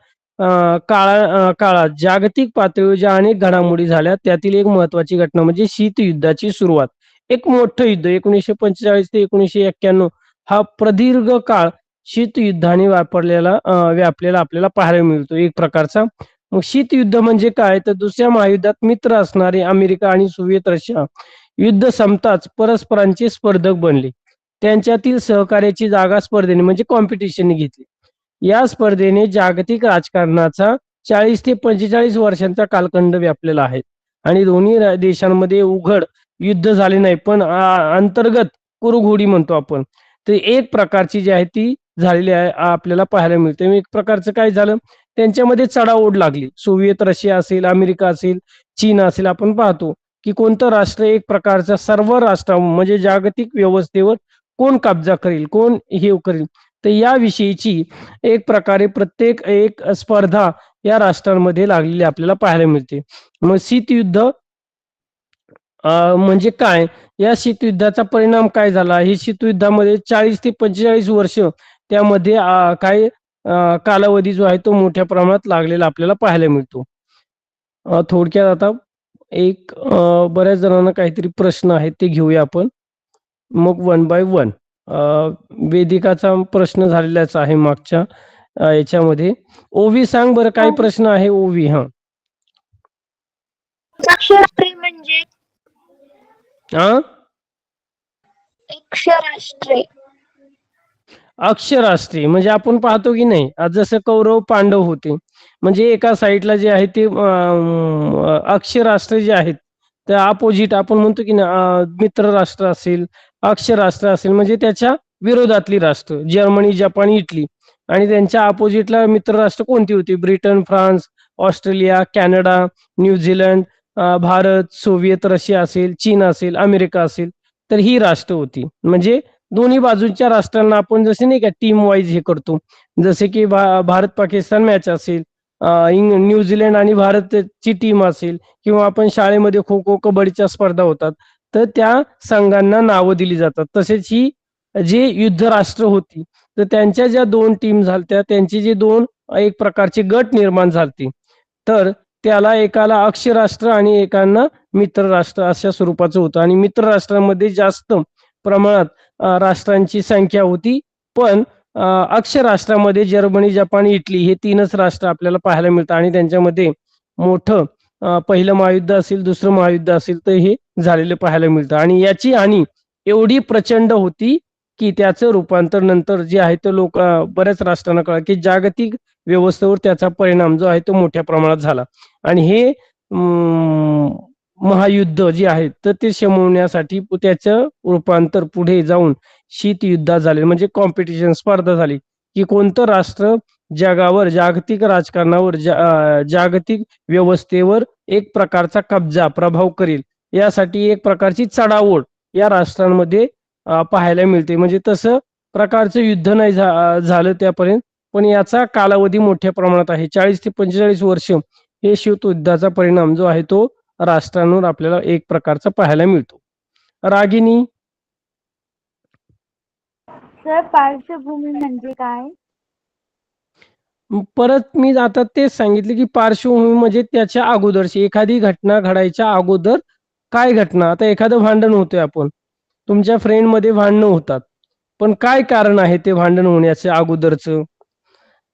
काळात जागतिक पातळीवर ज्या अनेक घडामोडी झाल्या त्यातील एक महत्वाची घटना म्हणजे शीतयुद्धाची सुरुवात. एक मोठं युद्ध 1945 ते 1991 हा प्रदीर्घ काळ शीतयुद्धाने व्यापलेला आपल्याला पाहायला मिळतो एक प्रकारचा. मग शीतयुद्ध म्हणजे काय, तर दुसऱ्या महायुद्धात मित्र असणारे अमेरिका आणि सोव्हिएत रशिया युद्ध संपताच परस्परांचे स्पर्धक बनले. त्यांच्यातील सहकार्याची जागा स्पर्धेने म्हणजे कॉम्पिटिशनने घेतली. या स्पर्धेने जागतिक राजकारणाचा 40 ते 45 वर्षांचा कालखंड व्यापलेला आहे. आणि दोन्ही देशांमध्ये उघड युद्ध झाले नाही पण अंतर्गत कुरुघोडी म्हणतो आपण, तर एक प्रकारची जी आहे ती झालेली आहे आपल्याला पाहायला मिळते. एक प्रकारचं काय झालं, त्यांच्यामध्ये चढाओढ लागली. सोव्हिएत रशिया असेल, अमेरिका असेल, चीन असेल, आपण पाहतो की कोणतं राष्ट्र एक प्रकारचा सर्व राष्ट्र म्हणजे जागतिक व्यवस्थेवर कोण कब्जा करेल, कोण हे करेल, तर याविषयीची एक प्रकारे प्रत्येक एक स्पर्धा या राष्ट्रांमध्ये लागलेली आपल्याला पाहायला मिळते. मग शीतयुद्ध म्हणजे काय, या शीतयुद्धाचा परिणाम काय झाला, हे शीतयुद्धामध्ये 40 ते 45 वर्ष त्यामध्ये काय कालावधी जो आहे तो मोठ्या प्रमाणात लागलेला आपल्याला पाहायला मिळतो. थोडक्यात आता एक बऱ्याच जणांना काहीतरी प्रश्न आहेत ते घेऊया आपण, मग 1 बाय 1. वेदिकाचा प्रश्न झालेलाच आहे मागच्या याच्यामध्ये. ओवी सांग बरं काय प्रश्न आहे ओवी. हा अक्षराष्ट्रीय म्हणजे हा अक्षराष्ट्रीय अक्षराष्ट्रीय म्हणजे आपण पाहतो की नाही, आज जसं कौरव पांडव होते म्हणजे एका साईडला जे आहे ते अक्षराष्ट्र जे आहेत तर अपोजिट आपण म्हणतो की मित्र राष्ट्र असेल, अक्षराष्ट्र असेल म्हणजे त्याच्या विरोधातली राष्ट्र जर्मनी, जपान, इटली. आणि त्यांच्या अपोजिटला मित्र राष्ट्र कोणती होती, Britain, France, Australia, Canada, New Zealand, Bharat, Soviet Russia असेल, चीन असेल, अमेरिका असेल, तर ही राष्ट्र होती. म्हणजे दोन्ही बाजूच्या राष्ट्रांना आपण जसे नाही का टीम वाईज हे करतो, जसे की भारत पाकिस्तान मॅच असेल, न्यूझीलंड आणि भारतची टीम असेल, किंवा आपण शाळेमध्ये खो खो कबड्डीच्या स्पर्धा होतात तर त्या संघांना नावं दिली जातात. तसेच ही जे युद्ध राष्ट्र होती तर त्यांच्या ज्या 2 टीम झालत्या त्यांची जे 2 एक प्रकारचे गट निर्माण झालते तर त्याला एकाला अक्षराष्ट्र आणि एकांना मित्र राष्ट्र अशा स्वरूपाचं होतं. आणि मित्र राष्ट्रांमध्ये जास्त प्रमाणात राष्ट्रांची संख्या होती, पण अक्षराष्ट्रामध्ये जर्मनी, जपान, इटली हे 3च राष्ट्र आपल्याला पाहायला मिळतात. आणि त्यांच्यामध्ये मोठं पहिलं महायुद्ध असेल, दुसरं महायुद्ध असेल तर हे झालेलं पाहायला मिळतं. आणि याची हानी एवढी प्रचंड होती की त्याचं रूपांतर नंतर जे आहे ते लोक बऱ्याच राष्ट्रांना कळलं की जागतिक व्यवस्थेवर त्याचा परिणाम जो आहे तो मोठ्या प्रमाणात झाला. आणि हे महायुद्ध जे आहे तर ते शमवण्यासाठी त्याचं रूपांतर पुढे जाऊन शीतयुद्धात झाले. म्हणजे कॉम्पिटिशन स्पर्धा झाली की कोणतं राष्ट्र जगावर जागतिक राजकारणावर जागतिक व्यवस्थेवर एक प्रकारचा कब्जा प्रभाव करेल यासाठी एक प्रकारची चढाओढ या राष्ट्रांमध्ये पाहायला मिळते. म्हणजे तसं प्रकारचं युद्ध नाही झालं त्यापर्यंत, पण याचा कालावधी मोठ्या प्रमाणात आहे. 40 ते 45 वर्ष हे शीतयुद्धाचा परिणाम जो आहे तो राष्ट्रांवर आपल्याला एक प्रकारचा पाहायला मिळतो. रागिनी. सर पार्श्वभूमी म्हणजे काय? परत मी आता तेच सांगितले की पार्श्वभूमी म्हणजे त्याच्या अगोदरची एखादी घटना घडायच्या अगोदर काय घटना, आता एखादं भांडण होतंय, आपण तुमच्या फ्रेंड मध्ये भांडणं होतात पण काय कारण आहे ते भांडण होण्याचं अगोदरचं?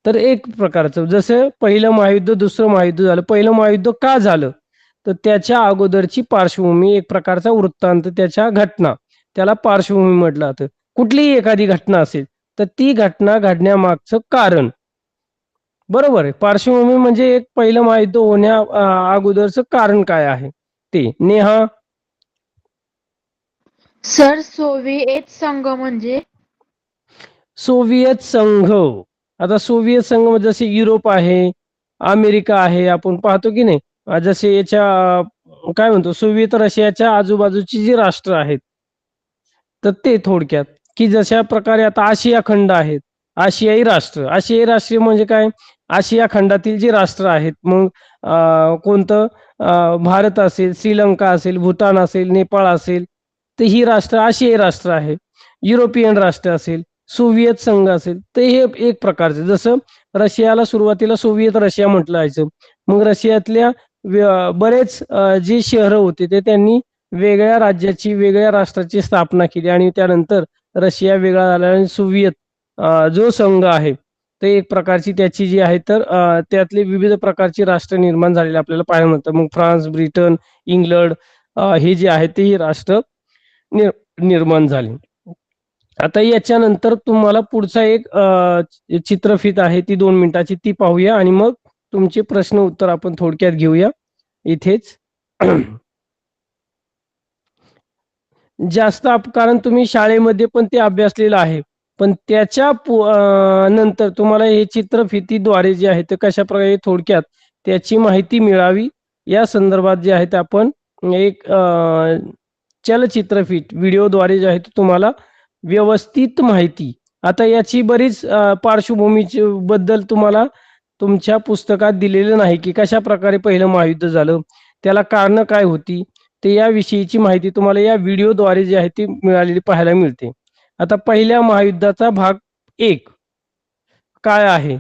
तर एक प्रकारचं जसं पहिलं महायुद्ध दुसरं महायुद्ध झालं. पहिलं महायुद्ध का झालं? तर त्याच्या अगोदरची पार्श्वभूमी, एक प्रकारचा वृत्तांत, त्याच्या घटना, त्याला पार्श्वभूमी म्हटलं जातं. कुठलीही एखादी घटना असेल तर ती घटना घडण्यामागचं कारण, बरोबर आहे. पार्श्वभूमी म्हणजे एक पहिलं महायुद्ध होण्या अगोदरचं कारण काय आहे ते. नेहा. सर सोव्हिएत संघ म्हणजे सोव्हिएत संघ. आता सोव्हिएत संघ म्हणजे जसे युरोप आहे, अमेरिका आहे, आपण पाहतो की नाही. जसे याच्या काय म्हणतो, सोव्हिएत रशियाच्या आजूबाजूची जी राष्ट्र आहेत, तर ते थोडक्यात, की जशा प्रकारे आता आशिया खंड आहेत, आशियाई राष्ट्र. आशियाई राष्ट्र म्हणजे काय? आशिया खंडातील जी राष्ट्र आहेत, मग कोणतं, भारत असेल, श्रीलंका असेल, भूतान असेल, नेपाळ असेल, तर ही राष्ट्र आशियाई राष्ट्र आहे. युरोपियन राष्ट्र असेल, सोव्हिएत संघ असेल, तर हे एक प्रकारचे. जसं रशियाला सुरुवातीला सोव्हिएत रशिया म्हटलं जायचं. मग रशियातल्या बरेच जे शहरं होते ते त्यांनी वेगळ्या राज्याची, वेगळ्या राष्ट्राची स्थापना केली आणि त्यानंतर रशिया वेगळा झाला आणि सोव्हिएत जो संघ आहे, ते एक प्रकारची त्याची जी आहे, तर त्यातले विविध प्रकारची राष्ट्र निर्माण झालेले आपल्याला पाहायला मिळतं. मग फ्रान्स, ब्रिटन, इंग्लंड, हे जे आहे ते ही राष्ट्र निर्माण झाली. आता याच्यानंतर तुम्हाला पुढचा एक चित्रफित आहे, ती 2 मिनिटाची, ती पाहूया आणि मग तुमचे प्रश्न उत्तर आपण थोडक्यात घेऊया इथेच. जास्त कारण तुम्ही शाळेमध्ये पण ते अभ्यासलेलं आहे, पण त्याच्या नंतर तुम्हाला हे चित्रफितीद्वारे जे आहे ते कशा प्रकारे थोडक्यात त्याची माहिती मिळावी या संदर्भात जे आहे ते आपण एक चलचित्रफित व्हिडिओद्वारे जे आहे ते तुम्हाला व्यवस्थित माहिती. आता याची बरीच पार्श्वभूमीची बद्दल तुम्हाला तुमच्या पुस्तकात दिलेलं नाही, की कशा प्रकारे पहिलं महायुद्ध झालं, त्याला कारण काय होती, ते याविषयीची माहिती तुम्हाला या व्हिडिओद्वारे जी आहे ती मिळालेली पाहायला मिळते. आता पहिल्या महायुद्धाचा भाग 1 काय आहे?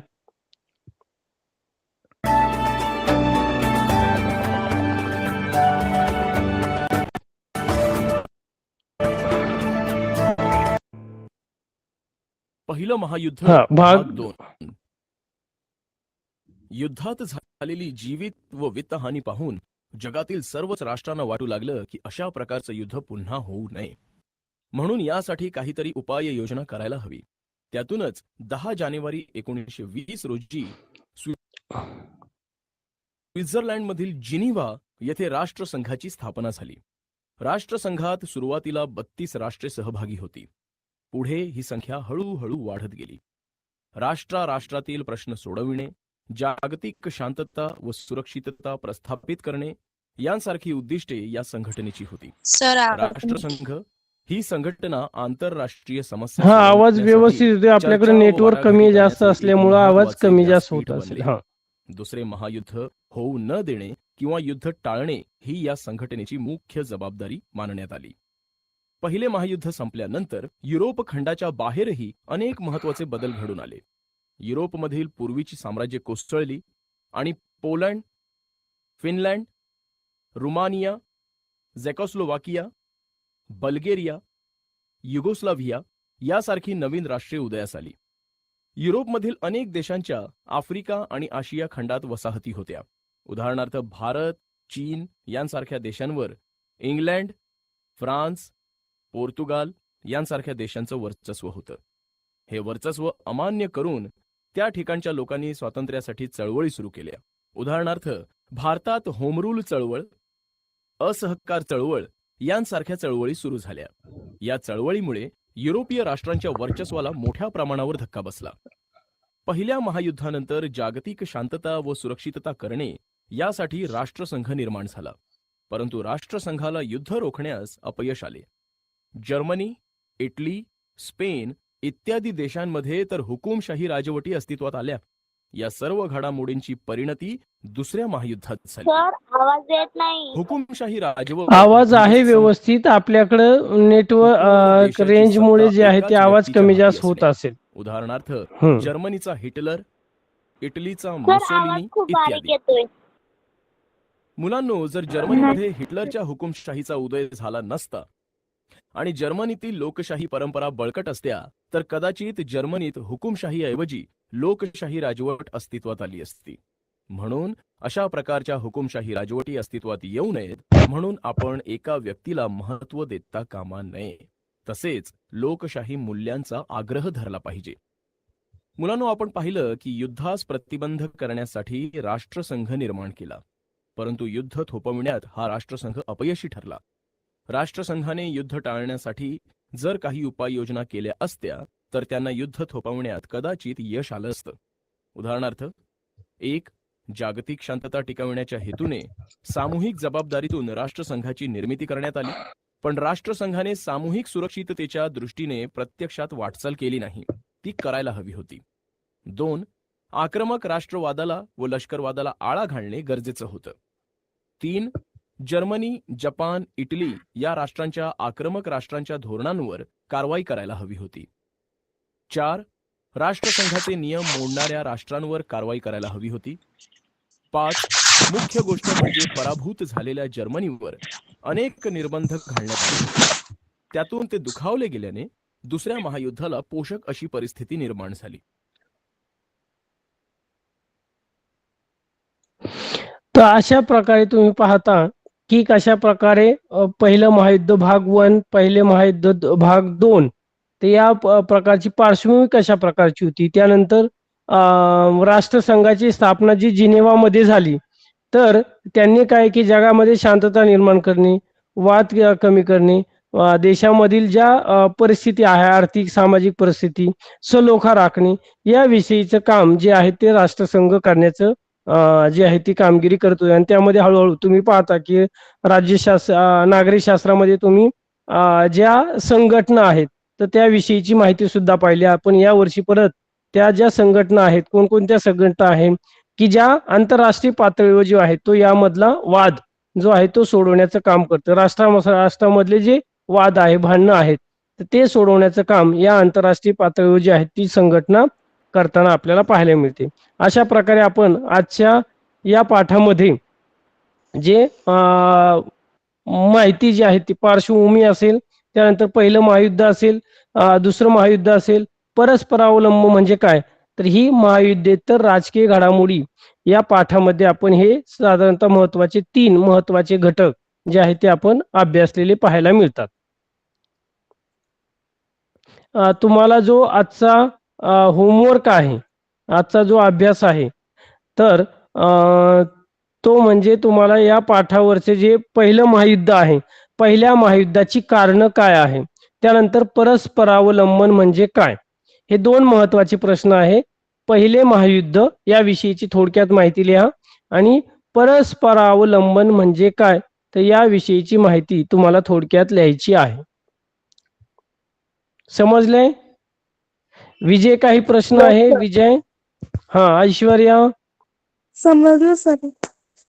पहिलं महायुद्ध हा, भाग भाग 2. युद्धात झालेली जीवित व वित्तहानी पाहून जगातील सर्वच राष्ट्रांना वाटू लागलं की अशा प्रकारचं युद्ध पुन्हा होऊ नये, म्हणून यासाठी काहीतरी उपाय योजना करायला हवी. त्यातूनच 10 जानेवारी 1920 रोजी स्वित्झर्लंडमधील जिनिव्हा येथे राष्ट्रसंघाची स्थापना झाली. राष्ट्रसंघात सुरुवातीला 32 राष्ट्रे सहभागी होती. पुढे ही संख्या हळूहळू वाढत गेली. राष्ट्रातील प्रश्न सोडविणे, जागतिक शांतता व सुरक्षितता प्रस्थापित करणे यांसारखी उद्दिष्टे या संघटनेची होती. सर राष्ट्रसंघ ही संघटना आंतरराष्ट्रीय समस्या हा, आवाज सोडवण्यासाठी व्यवस्थित येतोय. आपल्याकडे चर्चा व नेटवर्क वाटाघाटी कमी जास्त करण्याचे एक असल्यामुळे आवाज महत्त्वाचे कमी जास्त व्यासपीठ होत असेल. बनले. हा. दुसरे महायुद्ध होऊ न देणे किंवा युद्ध टाळणे ही या संघटनेची मुख्य जबाबदारी मानण्यात आली. पहिले महायुद्ध संपल्यानंतर युरोप खंडाच्या बाहेरही अनेक महत्त्वाचे बदल घडून आले. युरोपमधील पूर्वीची साम्राज्य कोसळली आणि Poland, Finland, Romania, Czechoslovakia, Bulgaria, Yugoslavia यासारखी नवीन राष्ट्रे उदयास आली. युरोपमधील अनेक देशांच्या आफ्रिका आणि आशिया खंडात वसाहती होत्या. उदाहरणार्थ भारत, चीन यांसारख्या देशांवर इंग्लंड, फ्रान्स, पोर्तुगाल यांसारख्या देशांचं वर्चस्व होतं. हे वर्चस्व अमान्य करून त्या ठिकाणच्या लोकांनी स्वातंत्र्यासाठी चळवळी सुरू केल्या. उदाहरणार्थ भारतात होमरूल चळवळ, असहकार चळवळ यांसारख्या चळवळी सुरू झाल्या. या चळवळीमुळे युरोपीय राष्ट्रांच्या वर्चस्वाला मोठ्या प्रमाणावर धक्का बसला. पहिल्या महायुद्धानंतर जागतिक शांतता व सुरक्षितता करणे यासाठी राष्ट्रसंघ निर्माण झाला, परंतु राष्ट्रसंघाला युद्ध रोखण्यास अपयश आले. जर्मनी, इटली, स्पेन इत्यादी देशांमध्ये तर हुकुमशाही राजवटी अस्तित्वात आल्या. या सर्व घडामोडींची परिणती दुसऱ्या महायुद्धात झाली. सर आवाज येत नाही. हुकुमशाही राजवट आवाज आहे व्यवस्थित. आपल्याकडं नेटवर्क रेंजमुळे जे आहे ते आवाज कमी जास्त होत असेल. उदाहरणार्थ हम्म. जर्मनीचा हिटलर, इटलीचा सर मुसोलिनी आवाज खूप बारीक इत्यादी. येतोय. मुलांनो, जर जर्मनीमध्ये हिटलरच्या हुकुमशाहीचा उदय झाला नसता आणि जर्मनीतील लोकशाही परंपरा बळकट असत्या तर कदाचित जर्मनीत हुकुमशाहीऐवजी लोकशाही राजवट अस्तित्वात आली असती. म्हणून अशा प्रकारच्या हुकुमशाही राजवटी अस्तित्वात येऊ नयेत म्हणून आपण एका व्यक्तीला महत्त्व देता कामा नये. तसेच लोकशाही मूल्यांचा आग्रह धरला पाहिजे. मुलांनो, आपण पाहिलं की युद्धास प्रतिबंध करण्यासाठी राष्ट्रसंघ निर्माण केला, परंतु युद्ध थोपविण्यात हा राष्ट्रसंघ अपयशी ठरला. राष्ट्रसंघाने युद्ध टाळण्यासाठी जर काही उपाययोजना केल्या असत्या तर त्यांना युद्ध थोपवण्यात कदाचित यश आलं असतं. उदाहरणार्थ, 1. जागतिक शांतता टिकवण्याच्या हेतूने सामूहिक जबाबदारीतून राष्ट्रसंघाची निर्मिती करण्यात आली, पण राष्ट्रसंघाने सामूहिक सुरक्षिततेच्या दृष्टीने प्रत्यक्षात वाटचाल केली नाही. ती करायला हवी होती. 2. आक्रमक राष्ट्रवादाला व लष्करवादाला आळा घालणे गरजेचं होतं. 3. जर्मनी, जपान, इटली या राष्ट्रांच्या आक्रमक राष्ट्रांच्या धोरणांवर कारवाई करायला हवी होती. 4. राष्ट्रसंघाचे नियम मोडणाऱ्या राष्ट्रांवर कारवाई करायला हवी होती. 5. मुख्य गोष्ट म्हणजे पराभूत झालेल्या जर्मनीवर अनेक निर्बंध घालण्यात आले. त्यातून ते दुखावले गेल्याने दुसऱ्या महायुद्धाला पोषक अशी परिस्थिती निर्माण झाली. तर अशा प्रकारे तुम्ही पाहता की कशा प्रकारे पहिलं महायुद्ध भाग 1, पहिले महायुद्ध भाग 2, तर या प्रकारची पार्श्वभूमी कशा प्रकारची होती. त्यानंतर राष्ट्रसंघाची स्थापना जी जिनेवामध्ये झाली, तर त्यांनी काय की जगामध्ये शांतता निर्माण करणे, वाद कमी करणे, देशामधील ज्या परिस्थिती आहे, आर्थिक सामाजिक परिस्थिती सलोखा राखणे, या विषयीचं काम जे आहे ते राष्ट्रसंघ करण्याचं जी आहे ती कामगिरी करतोय. आणि त्यामध्ये हळूहळू तुम्ही पाहता की राज्यशास्त्र नागरिक शास्त्रामध्ये तुम्ही ज्या संघटना आहेत तर त्याविषयीची माहिती सुद्धा पाहिली आपण. या वर्षी परत त्या ज्या संघटना आहेत, कोणकोणत्या संघटना आहेत की ज्या आंतरराष्ट्रीय पातळीवर जो आहे तो यामधला वाद जो आहे तो सोडवण्याचं काम करतं. राष्ट्रामधले जे वाद आहे, भांडणं आहेत, तर ते सोडवण्याचं काम या आंतरराष्ट्रीय पातळीवर जी आहे ती संघटना करताना आपल्याला पाहायला मिळते. अशा प्रकारे आपण आजच्या या पाठामध्ये जे माहिती जी आहे ती पार्श्वभूमी असेल, त्यानंतर पहिलं महायुद्ध असेल, दुसरं महायुद्ध असेल, परस्परावलंब म्हणजे काय, तर ही महायुद्धेतर राजकीय घडामोडी या पाठामध्ये आपण हे साधारणतः महत्वाचे 3 महत्वाचे घटक जे आहेत ते आपण अभ्यासलेले पाहायला मिळतात. तुम्हाला जो आजचा होमवर्क आहे, आजचा जो अभ्यास आहे, तर तो म्हणजे तुम्हाला या पाठावरचे जे पहिलं महायुद्ध आहे, पहिल्या महायुद्धाची कारणं काय आहे, त्यानंतर परस्परावलंबन म्हणजे काय, हे 2 महत्वाचे प्रश्न आहे. पहिले महायुद्ध याविषयीची थोडक्यात माहिती लिहा आणि परस्परावलंबन म्हणजे काय तर याविषयीची माहिती तुम्हाला थोडक्यात लिहायची आहे. समजले? विजय, काही प्रश्न आहे? विजय, ऐश्वर्या. समजलं सर.